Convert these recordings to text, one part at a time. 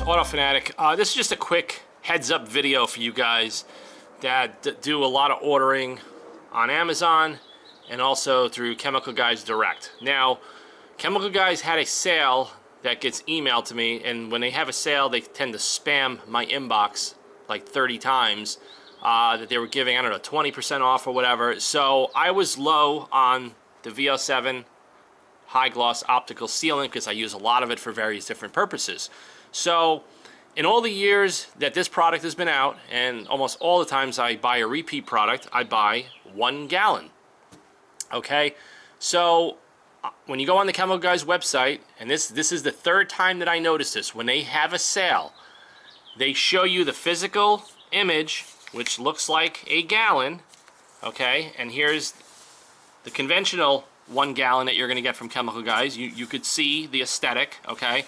Auto Fanatic. This is just a quick heads up video for you guys that do a lot of ordering on Amazon and also through Chemical Guys Direct. Now, Chemical Guys had a sale that gets emailed to me, and when they have a sale, they tend to spam my inbox like 30 times that they were giving, I don't know, 20% off or whatever. So I was low on the VO7 high gloss optical sealant because I use a lot of it for various different purposes. So in all the years that this product has been out, and almost all the times I buy a repeat product, I buy 1 gallon. Okay, so when you go on the Chemical Guys website, and this is the third time that I noticed this, when they have a sale, they show you the physical image, which looks like a gallon, okay, and here's the conventional 1 gallon that you're going to get from Chemical Guys. You could see the aesthetic, okay,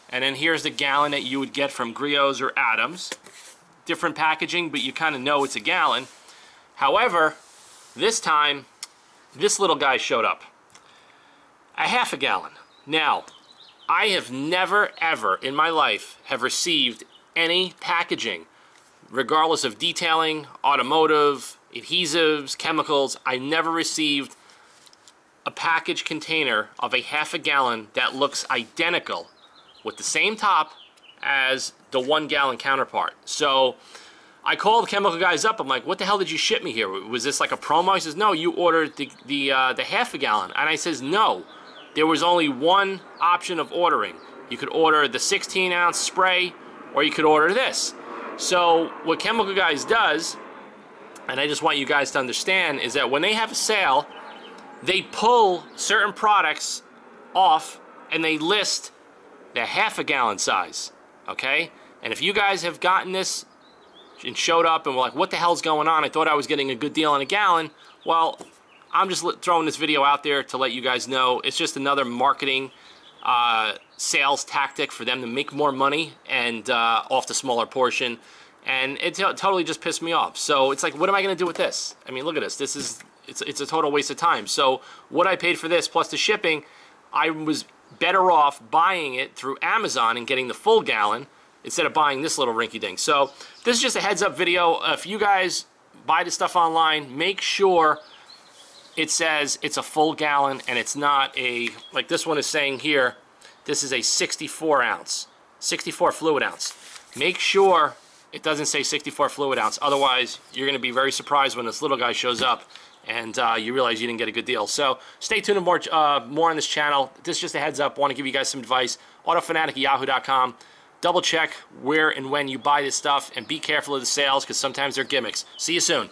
and then here's the gallon that you would get from Griot's or Adams. Different packaging, but you kind of know it's a gallon. However, this time, this little guy showed up. A half a gallon. Now, I have never, ever in my life have received any packaging, regardless of detailing, automotive, adhesives, chemicals. I never received a package container of a half a gallon that looks identical with the same top as the 1 gallon counterpart. So I called Chemical Guys up. I'm like, what the hell did you ship me here? Was this like a promo? He says, no, you ordered the half a gallon. And I says, no, there was only one option of ordering. You could order the 16-ounce spray, or you could order this. So what Chemical Guys does, and I just want you guys to understand, is that when they have a sale, they pull certain products off and they list the half a gallon size, okay? And if you guys have gotten this and showed up and were like, what the hell's going on? I thought I was getting a good deal on a gallon. Well, I'm just throwing this video out there to let you guys know it's just another marketing sales tactic for them to make more money and off the smaller portion. And it totally just pissed me off. So it's like, what am I going to do with this? I mean, look at this. It's a total waste of time. So what I paid for this plus the shipping, I was better off buying it through Amazon and getting the full gallon instead of buying this little rinky dink. So this is just a heads up video. If you guys buy this stuff online, make sure it says it's a full gallon and it's not a, like this one is saying here, this is a 64 ounce, 64 fluid ounce. Make sure it doesn't say 64 fluid ounce. Otherwise, you're going to be very surprised when this little guy shows up and you realize you didn't get a good deal. So stay tuned to more on this channel. This is just a heads up. I want to give you guys some advice. AutoFanatic@yahoo.com. Double check where and when you buy this stuff and be careful of the sales because sometimes they're gimmicks. See you soon.